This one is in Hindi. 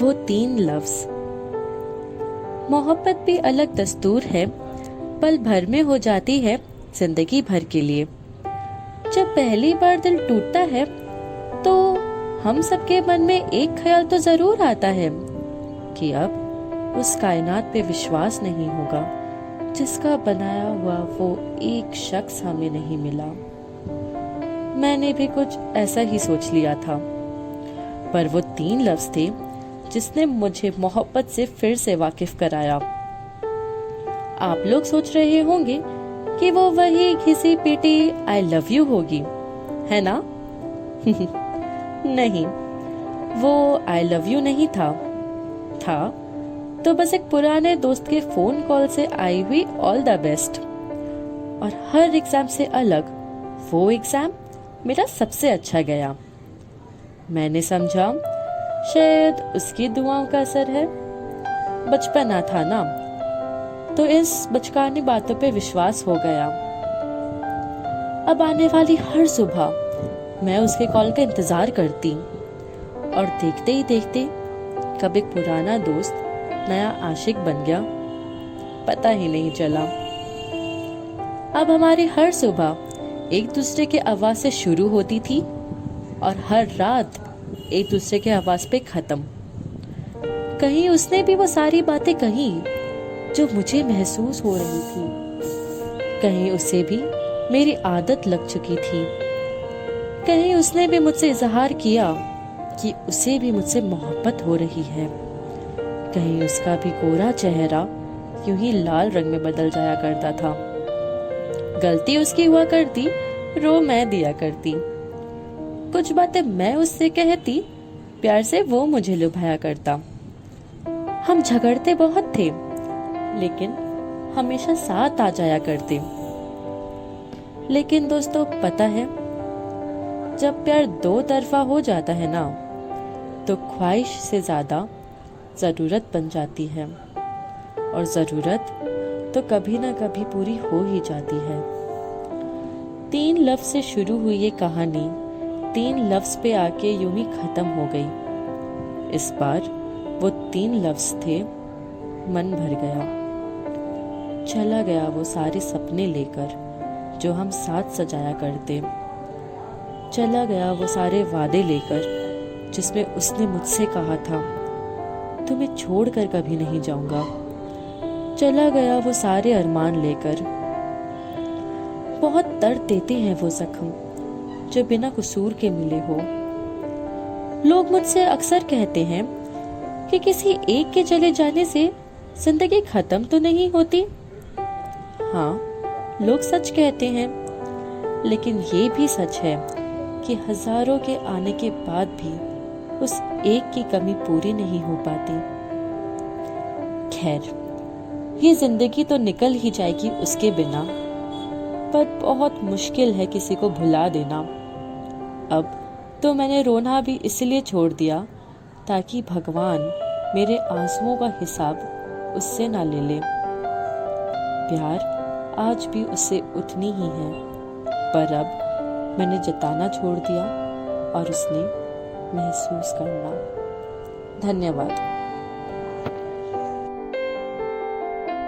वो 3 लफ्ज। मोहब्बत भी अलग दस्तूर है, पल भर में हो जाती है जिंदगी भर के लिए। जब पहली बार दिल टूटता है तो हम सबके मन में एक ख्याल तो जरूर आता है कि अब उस कायनात पे विश्वास नहीं होगा जिसका बनाया हुआ वो एक शख्स हमें नहीं मिला। मैंने भी कुछ ऐसा ही सोच लिया था, पर वो 3 लफ्ज थे जिसने मुझे मोहब्बत से फिर से वाकिफ कराया। आप लोग सोच रहे होंगे कि वो वही घिसी पीटी आई लव यू होगी, है ना? नहीं, वो आई लव यू नहीं था तो बस एक पुराने दोस्त के फोन कॉल से आई हुई ऑल द बेस्ट। और हर एग्जाम से अलग वो एग्जाम मेरा सबसे अच्छा गया। मैंने समझा शायद उसकी दुआओं का असर है। बचपना था ना, तो इस बचकानी बातों पे विश्वास हो गया। अब आने वाली हर सुबह मैं उसके कॉल का इंतजार करती और देखते ही देखते कब एक पुराना दोस्त नया आशिक बन गया, पता ही नहीं चला। अब हमारी हर सुबह एक दूसरे के आवाज से शुरू होती थी और हर रात एक दूसरे के आवाज पे खत्म। कहीं उसने भी वो सारी बातें कही जो मुझे महसूस हो रही थी, कहीं उसे भी मेरी आदत लग चुकी थी, कहीं उसने भी मुझसे इजहार किया कि उसे भी मुझसे मोहब्बत हो रही है, कहीं उसका भी गोरा चेहरा यूं ही लाल रंग में बदल जाया करता था। गलती उसकी हुआ करती, रो मैं दिया करती। कुछ बातें मैं उससे कहती, प्यार से वो मुझे लुभाया करता। हम झगड़ते बहुत थे, लेकिन हमेशा साथ आ जाया करते। लेकिन दोस्तों, पता है, जब प्यार 2 तरफा हो जाता है ना, तो ख्वाहिश से ज्यादा जरूरत बन जाती है, और जरूरत तो कभी ना कभी पूरी हो ही जाती है। 3 लफ्ज से शुरू हुई ये कहानी 3 लफ्ज पे आके यूं ही खत्म हो गई। इस बार वो 3 लफ्ज थे, मन भर गया। चला गया वो सारे सपने लेकर जो हम साथ सजाया करते। चला गया वो सारे वादे लेकर जिसमें उसने मुझसे कहा था तुम्हें छोड़कर कभी नहीं जाऊंगा। चला गया वो सारे अरमान लेकर। बहुत दर्द देते हैं वो जख्म जो बिना कसूर के मिले हो। लोग मुझसे अक्सर कहते हैं कि किसी एक के चले जाने से जिंदगी खत्म तो नहीं होती। हाँ, लोग सच कहते हैं, लेकिन ये भी सच है कि हजारों के आने के बाद भी उस एक की कमी पूरी नहीं हो पाती। खैर, ये जिंदगी तो निकल ही जाएगी उसके बिना, पर बहुत मुश्किल है किसी को भुला देना। अब तो मैंने रोना भी इसलिए छोड़ दिया ताकि भगवान मेरे आंसुओं का हिसाब उससे ना ले ले। प्यार आज भी उससे उतनी ही है, पर अब मैंने जताना छोड़ दिया और उसने महसूस करना। धन्यवाद।